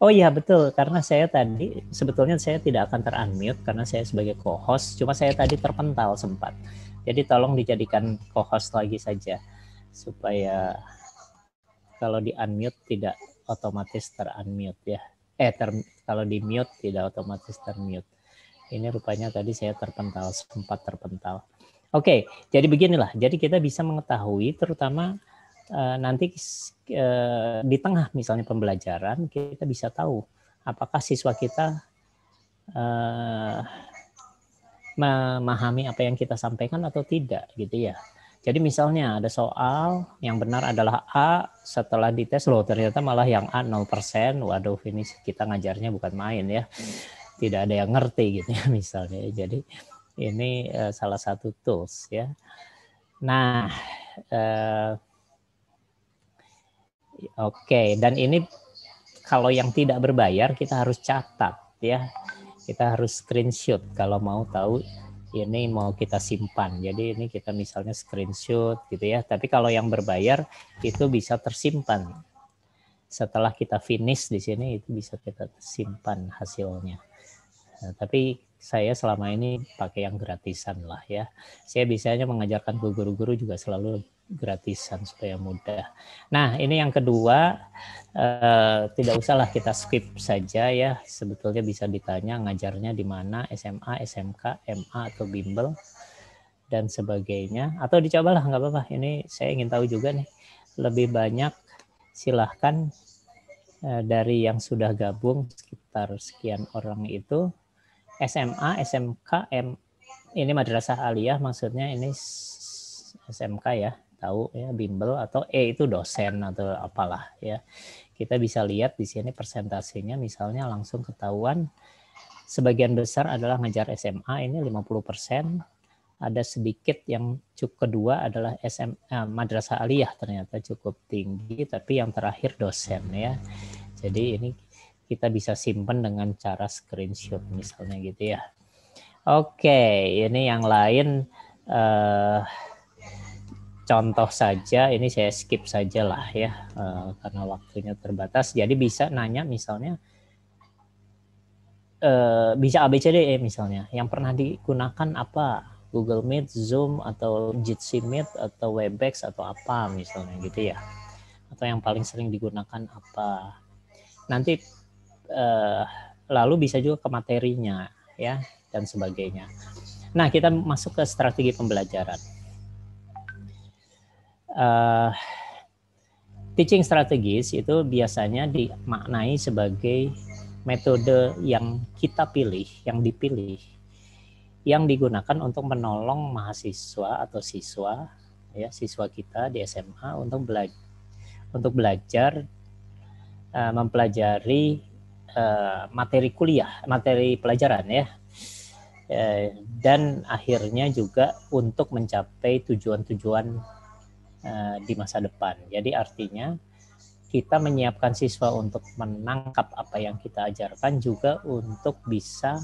Oh iya betul, karena saya tadi sebetulnya saya tidak akan ter-unmute karena saya sebagai co-host, cuma saya tadi terpental sempat. Jadi tolong dijadikan co-host lagi saja supaya kalau di unmute tidak otomatis ter-unmute ya. Kalau di mute tidak otomatis ter-mute. Ini rupanya tadi saya terpental, sempat terpental. Oke, jadi beginilah. Jadi kita bisa mengetahui terutama nanti di tengah misalnya pembelajaran kita bisa tahu apakah siswa kita memahami apa yang kita sampaikan atau tidak gitu ya. Jadi misalnya ada soal yang benar adalah A, setelah dites loh ternyata malah yang A 0%, waduh ini kita ngajarnya bukan main ya. Tidak ada yang ngerti gitu ya misalnya. Jadi ini salah satu tools ya. Nah, oke, dan ini kalau yang tidak berbayar kita harus catat ya. Kita harus screenshot kalau mau tahu ini mau kita simpan. Jadi ini kita misalnya screenshot gitu ya. Tapi kalau yang berbayar itu bisa tersimpan. Setelah kita finish di sini itu bisa kita simpan hasilnya. Nah, tapi saya selama ini pakai yang gratisan lah ya. Saya biasanya mengajarkan ke guru-guru juga selalu gratisan supaya mudah. Nah, ini yang kedua, tidak usahlah kita skip saja ya. Sebetulnya bisa ditanya ngajarnya di mana, SMA, SMK, MA atau bimbel dan sebagainya. Atau dicobalah nggak apa-apa. Ini saya ingin tahu juga nih. Lebih banyak silahkan dari yang sudah gabung sekitar sekian orang itu. SMA, SMK, ini madrasah aliyah maksudnya ini SMK ya, tahu ya bimbel atau itu dosen atau apalah ya. Kita bisa lihat di sini persentasenya misalnya langsung ketahuan sebagian besar adalah ngajar SMA ini 50%, ada sedikit yang kedua adalah madrasah aliyah ternyata cukup tinggi, tapi yang terakhir dosen ya. Jadi ini kita bisa simpan dengan cara screenshot misalnya gitu ya. Oke, ini yang lain contoh saja, ini saya skip saja lah ya karena waktunya terbatas. Jadi bisa nanya misalnya bisa ABCDE misalnya, yang pernah digunakan apa? Google Meet, Zoom atau Jitsi Meet atau Webex atau apa misalnya gitu ya. Atau yang paling sering digunakan apa? Nanti lalu bisa juga ke materinya ya dan sebagainya. Nah, kita masuk ke strategi pembelajaran. Teaching strategies itu biasanya dimaknai sebagai metode yang kita pilih, yang dipilih, yang digunakan untuk menolong mahasiswa atau siswa ya, siswa kita di SMA untuk belajar mempelajari materi kuliah, materi pelajaran ya, dan akhirnya juga untuk mencapai tujuan-tujuan di masa depan. Jadi artinya kita menyiapkan siswa untuk menangkap apa yang kita ajarkan juga untuk bisa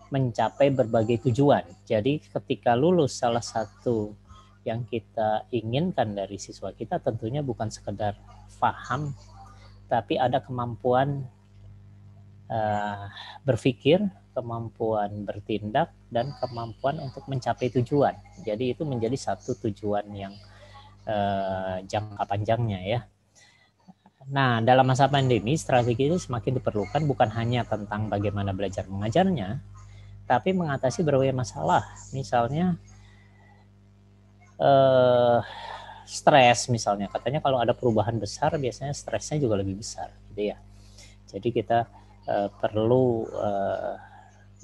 mencapai berbagai tujuan. Jadi ketika lulus salah satu yang kita inginkan dari siswa kita tentunya bukan sekedar paham, tapi ada kemampuan berpikir, kemampuan bertindak, dan kemampuan untuk mencapai tujuan. Jadi itu menjadi satu tujuan yang jangka panjangnya ya. Nah, dalam masa pandemi, strategi itu semakin diperlukan bukan hanya tentang bagaimana belajar mengajarnya, tapi mengatasi berbagai masalah. Misalnya stres misalnya. Katanya kalau ada perubahan besar, biasanya stresnya juga lebih besar gitu ya. Jadi kita perlu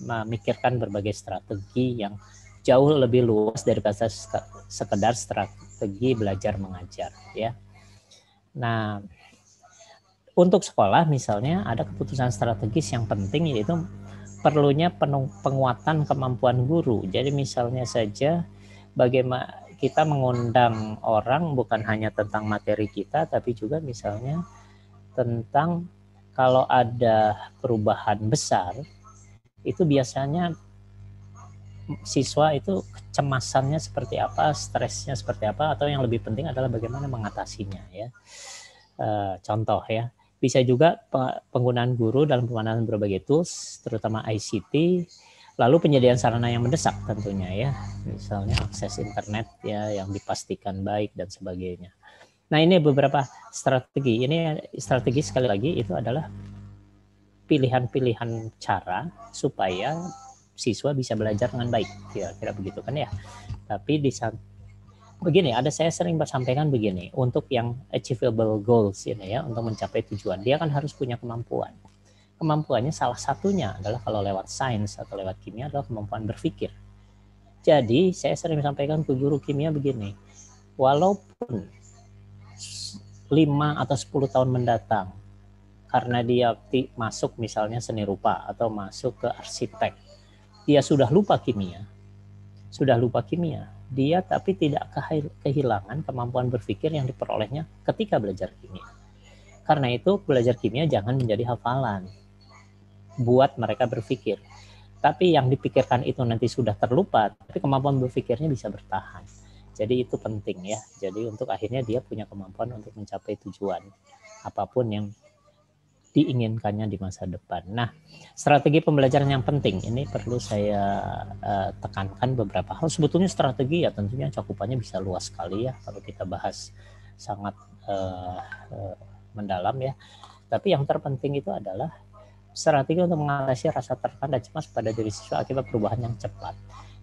memikirkan berbagai strategi yang jauh lebih luas daripada sekedar strategi belajar mengajar ya. Nah, untuk sekolah misalnya ada keputusan strategis yang penting, yaitu perlunya penguatan kemampuan guru. Jadi misalnya saja bagaimana kita mengundang orang bukan hanya tentang materi kita, tapi juga misalnya tentang kalau ada perubahan besar, itu biasanya siswa itu kecemasannya seperti apa, stresnya seperti apa, atau yang lebih penting adalah bagaimana mengatasinya ya. Contoh ya, bisa juga penggunaan guru dalam pemanfaatan berbagai tools, terutama ICT, lalu penyediaan sarana yang mendesak tentunya ya, misalnya akses internet ya yang dipastikan baik dan sebagainya. Nah, ini beberapa strategi. Ini strategi sekali lagi itu adalah pilihan-pilihan cara supaya siswa bisa belajar dengan baik. Kira-kira begitu kan ya. Tapi di saat begini, saya sering bersampaikan begini, untuk yang achievable goals ini ya, untuk mencapai tujuan, dia kan harus punya kemampuan. Kemampuannya salah satunya adalah kalau lewat sains atau lewat kimia adalah kemampuan berpikir. Jadi saya sering sampaikan ke guru kimia begini, walaupun 5 atau 10 tahun mendatang, karena dia masuk misalnya seni rupa atau masuk ke arsitek, dia sudah lupa kimia, dia tapi tidak kehilangan kemampuan berpikir yang diperolehnya ketika belajar kimia. Karena itu belajar kimia jangan menjadi hafalan, buat mereka berpikir. Tapi yang dipikirkan itu nanti sudah terlupa, tapi kemampuan berpikirnya bisa bertahan. Jadi itu penting ya. Jadi untuk akhirnya dia punya kemampuan untuk mencapai tujuan apapun yang diinginkannya di masa depan. Nah, strategi pembelajaran yang penting ini perlu saya tekankan beberapa hal. Sebetulnya strategi ya tentunya cakupannya bisa luas sekali ya kalau kita bahas sangat mendalam ya. Tapi yang terpenting itu adalah strategi untuk mengatasi rasa tertekan dan cemas pada diri siswa akibat perubahan yang cepat.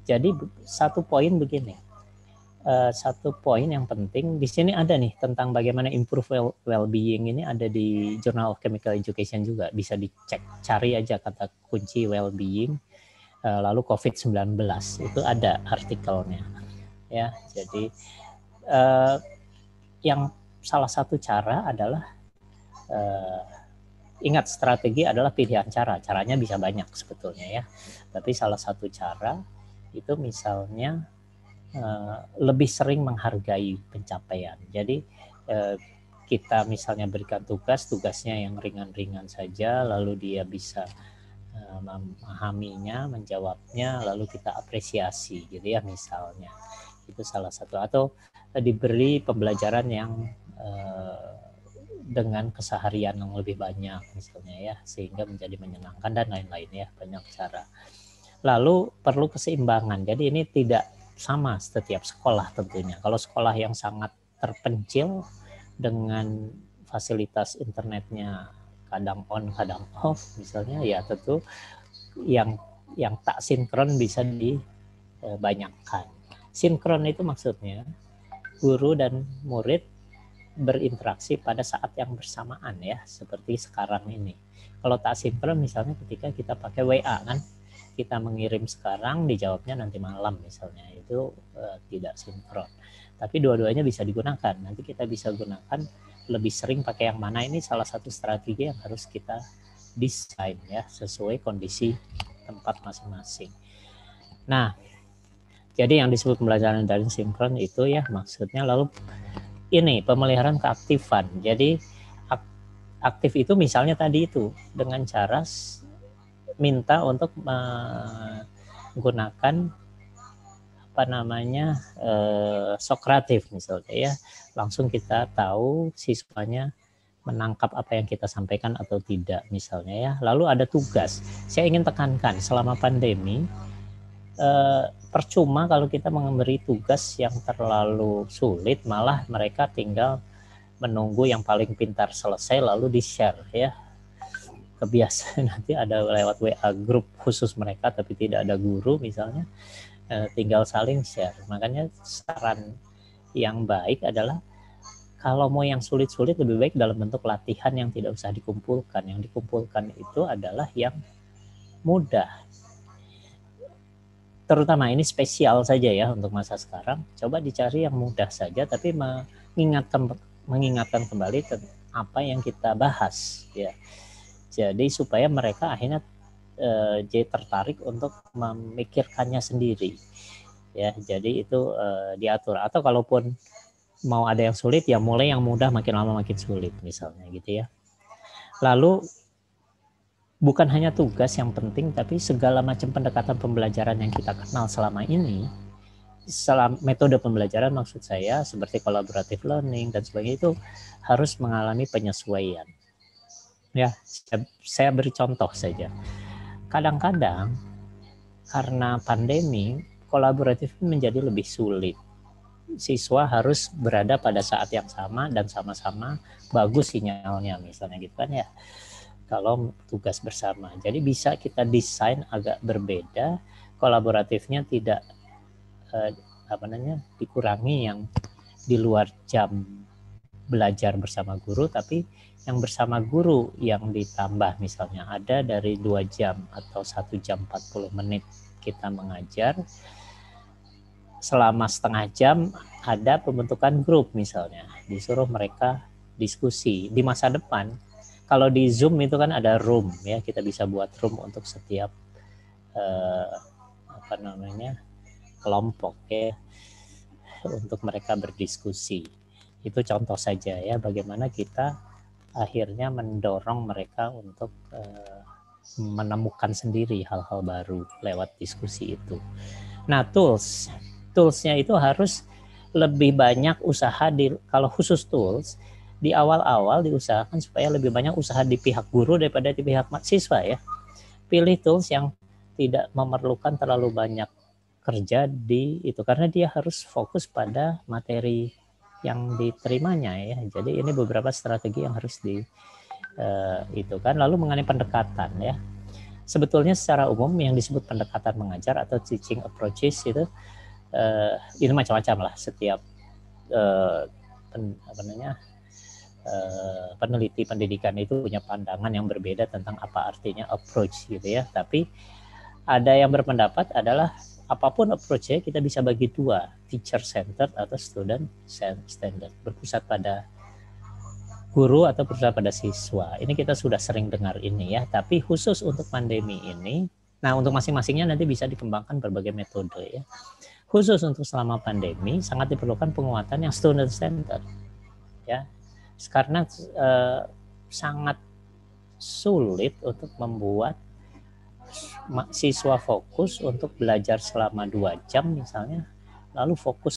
Jadi satu poin begini. Satu poin yang penting di sini ada nih tentang bagaimana improve well-being, ini ada di Journal of Chemical Education juga, bisa dicek, cari aja kata kunci well-being lalu COVID-19 itu ada artikelnya ya. Jadi yang salah satu cara adalah ingat, strategi adalah pilihan cara, caranya bisa banyak sebetulnya ya, tapi salah satu cara itu misalnya lebih sering menghargai pencapaian. Jadi kita misalnya berikan tugasnya yang ringan-ringan saja, lalu dia bisa memahaminya, menjawabnya, lalu kita apresiasi gitu ya misalnya. Itu salah satu. Atau diberi pembelajaran yang dengan keseharian yang lebih banyak misalnya ya, sehingga menjadi menyenangkan dan lain-lain ya, banyak cara. Lalu perlu keseimbangan. Jadi ini tidak sama setiap sekolah tentunya. Kalau sekolah yang sangat terpencil dengan fasilitas internetnya kadang on kadang off misalnya, ya tentu yang tak sinkron bisa dibanyakkan. Sinkron itu maksudnya guru dan murid berinteraksi pada saat yang bersamaan ya, seperti sekarang ini. Kalau tak sinkron misalnya ketika kita pakai WA kan, kita mengirim sekarang, dijawabnya nanti malam misalnya, itu tidak sinkron. Tapi dua-duanya bisa digunakan. Nanti kita bisa gunakan lebih sering pakai yang mana, ini salah satu strategi yang harus kita desain ya, sesuai kondisi tempat masing-masing. Nah, jadi yang disebut pembelajaran daring sinkron itu ya maksudnya. Lalu ini pemeliharaan keaktifan. Jadi aktif itu misalnya tadi itu dengan cara minta untuk menggunakan Sokratif misalnya ya, langsung kita tahu siswanya menangkap apa yang kita sampaikan atau tidak misalnya ya. Lalu ada tugas. Saya ingin tekankan selama pandemi percuma kalau kita memberi tugas yang terlalu sulit, malah mereka tinggal menunggu yang paling pintar selesai lalu di-share ya. Kebiasaan nanti ada lewat WA grup khusus mereka tapi tidak ada guru misalnya, tinggal saling share. Makanya saran yang baik adalah kalau mau yang sulit-sulit lebih baik dalam bentuk latihan yang tidak usah dikumpulkan. Yang dikumpulkan itu adalah yang mudah. Terutama ini spesial saja ya untuk masa sekarang. Coba dicari yang mudah saja tapi mengingatkan kembali apa yang kita bahas ya. Jadi supaya mereka akhirnya jadi tertarik untuk memikirkannya sendiri ya. Jadi itu diatur. Atau kalaupun mau ada yang sulit ya mulai yang mudah, makin lama makin sulit misalnya gitu ya. Lalu bukan hanya tugas yang penting, tapi segala macam pendekatan pembelajaran yang kita kenal selama ini, metode pembelajaran maksud saya seperti collaborative learning dan sebagainya, itu harus mengalami penyesuaian. Ya, saya beri contoh saja. Kadang-kadang karena pandemi, kolaboratif menjadi lebih sulit. Siswa harus berada pada saat yang sama dan sama-sama bagus sinyalnya misalnya gitu kan ya. Kalau tugas bersama. Jadi bisa kita desain agak berbeda, kolaboratifnya tidak dikurangi yang di luar jam belajar bersama guru, tapi yang bersama guru yang ditambah misalnya ada dari 2 jam atau 1 jam 40 menit kita mengajar, selama setengah jam ada pembentukan grup misalnya, disuruh mereka diskusi. Di masa depan, kalau di Zoom itu kan ada room ya, kita bisa buat room untuk setiap kelompok ya, untuk mereka berdiskusi. Itu contoh saja ya, bagaimana kita akhirnya mendorong mereka untuk menemukan sendiri hal-hal baru lewat diskusi itu. Nah, toolsnya itu harus lebih banyak usaha kalau khusus tools di awal-awal diusahakan supaya lebih banyak usaha di pihak guru daripada di pihak siswa ya. Pilih tools yang tidak memerlukan terlalu banyak kerja di itu, karena dia harus fokus pada materi yang diterimanya ya. Jadi ini beberapa strategi yang harus itu kan. Lalu mengenai pendekatan ya, sebetulnya secara umum yang disebut pendekatan mengajar atau teaching approaches itu macam-macam lah. Setiap peneliti pendidikan itu punya pandangan yang berbeda tentang apa artinya approach gitu ya. Tapi ada yang berpendapat adalah apapun approach-nya kita bisa bagi dua, teacher centered atau student centered, berpusat pada guru atau berpusat pada siswa. Ini kita sudah sering dengar ini ya, tapi khusus untuk pandemi ini, nah untuk masing-masingnya nanti bisa dikembangkan berbagai metode ya. Khusus untuk selama pandemi sangat diperlukan penguatan yang student centered ya, karena sangat sulit untuk membuat siswa fokus untuk belajar selama 2 jam misalnya, lalu fokus